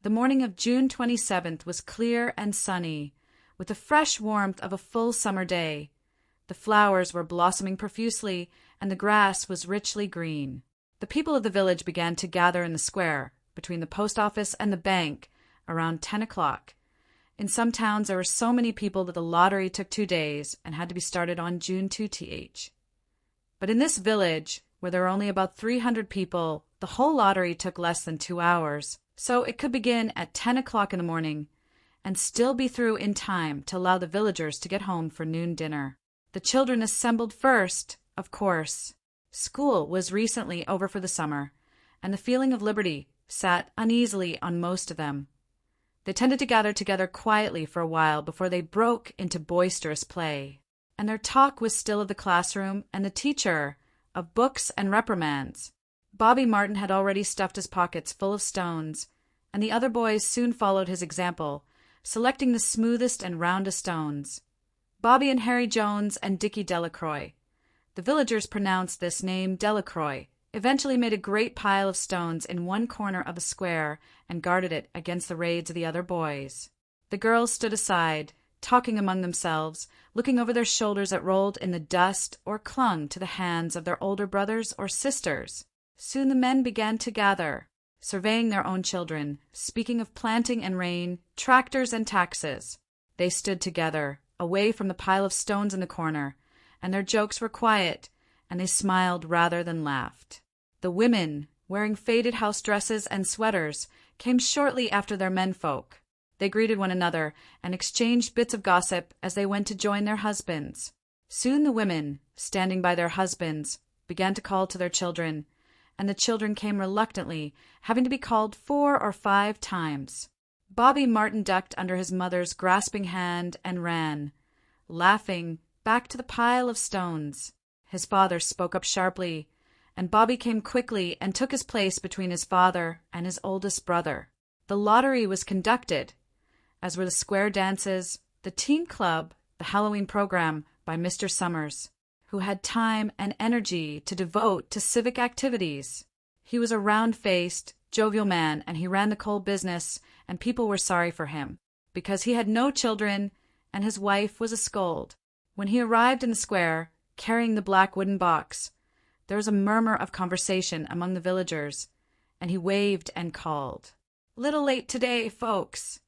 The morning of June 27th was clear and sunny, with the fresh warmth of a full summer day. The flowers were blossoming profusely, and the grass was richly green. The people of the village began to gather in the square, between the post office and the bank, around 10 o'clock. In some towns there were so many people that the lottery took 2 days and had to be started on June 2th. But in this village, where there were only about 300 people, the whole lottery took less than 2 hours, so it could begin at 10 o'clock in the morning and still be through in time to allow the villagers to get home for noon dinner. The children assembled first, of course. School was recently over for the summer, and the feeling of liberty sat uneasily on most of them. They tended to gather together quietly for a while before they broke into boisterous play, and their talk was still of the classroom and the teacher, of books and reprimands. Bobby Martin had already stuffed his pockets full of stones, and the other boys soon followed his example, selecting the smoothest and roundest stones. Bobby and Harry Jones and Dickie Delacroix. The villagers pronounced this name Delacroix, eventually made a great pile of stones in one corner of the square and guarded it against the raids of the other boys. The girls stood aside, talking among themselves, looking over their shoulders that rolled in the dust or clung to the hands of their older brothers or sisters. Soon the men began to gather, surveying their own children, speaking of planting and rain, tractors and taxes. They stood together, away from the pile of stones in the corner, and their jokes were quiet, and they smiled rather than laughed. The women, wearing faded house dresses and sweaters, came shortly after their menfolk. They greeted one another and exchanged bits of gossip as they went to join their husbands. Soon the women, standing by their husbands, began to call to their children, and the children came reluctantly, having to be called 4 or 5 times. Bobby Martin ducked under his mother's grasping hand and ran, laughing, back to the pile of stones. His father spoke up sharply, and Bobby came quickly and took his place between his father and his oldest brother. The lottery was conducted, as were the square dances, the teen club, the Halloween program by Mr. Summers, who had time and energy to devote to civic activities. He was a round-faced, jovial man, and he ran the coal business, and people were sorry for him, because he had no children, and his wife was a scold. When he arrived in the square, carrying the black wooden box, there was a murmur of conversation among the villagers, and he waved and called, "Little late today, folks."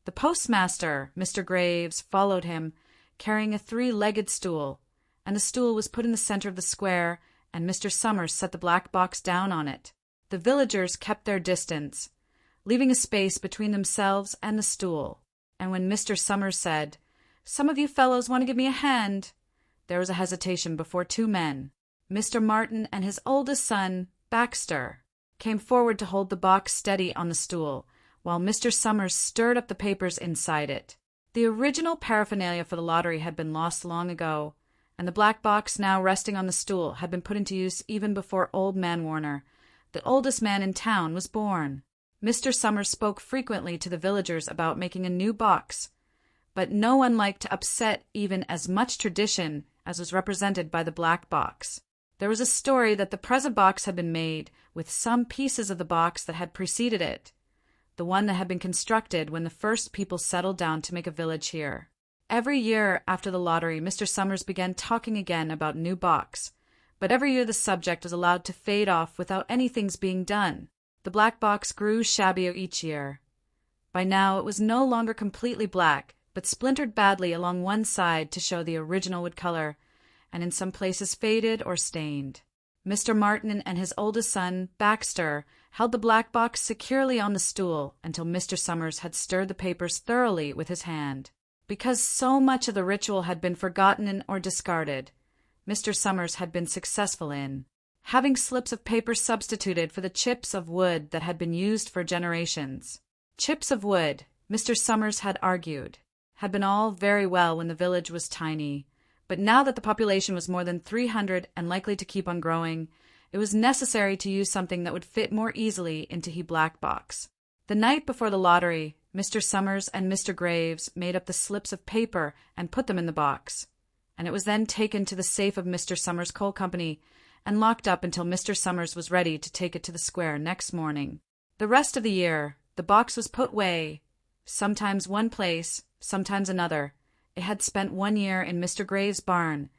The postmaster, Mr. Graves, followed him, carrying a 3-legged stool, and the stool was put in the center of the square, and Mr. Summers set the black box down on it. The villagers kept their distance, leaving a space between themselves and the stool, and when Mr. Summers said, "Some of you fellows want to give me a hand," there was a hesitation before 2 men. Mr. Martin and his oldest son, Baxter, came forward to hold the box steady on the stool, while Mr. Summers stirred up the papers inside it. The original paraphernalia for the lottery had been lost long ago, and the black box now resting on the stool had been put into use even before Old Man Warner, the oldest man in town, was born. Mr. Summers spoke frequently to the villagers about making a new box, but no one liked to upset even as much tradition as was represented by the black box. There was a story that the present box had been made with some pieces of the box that had preceded it, the one that had been constructed when the first people settled down to make a village here. Every year after the lottery, Mr. Summers began talking again about new box, but every year the subject was allowed to fade off without anything's being done. The black box grew shabbier each year. By now it was no longer completely black, but splintered badly along one side to show the original wood color, and in some places faded or stained. Mr. Martin and his oldest son, Baxter, held the black box securely on the stool until Mr. Summers had stirred the papers thoroughly with his hand. Because so much of the ritual had been forgotten or discarded, Mr. Summers had been successful in having slips of paper substituted for the chips of wood that had been used for generations. Chips of wood, Mr. Summers had argued, had been all very well when the village was tiny, but now that the population was more than 300 and likely to keep on growing, it was necessary to use something that would fit more easily into he black box. The night before the lottery, Mr. Summers and Mr. Graves made up the slips of paper and put them in the box, and it was then taken to the safe of Mr. Summers' coal company and locked up until Mr. Summers was ready to take it to the square next morning. The rest of the year, The box was put away, sometimes one place, sometimes another. It had spent 1 year in Mr. Gray's barn,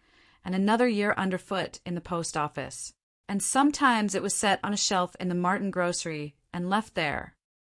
and another year underfoot in the post office. And sometimes it was set on a shelf in the Martin grocery and left there,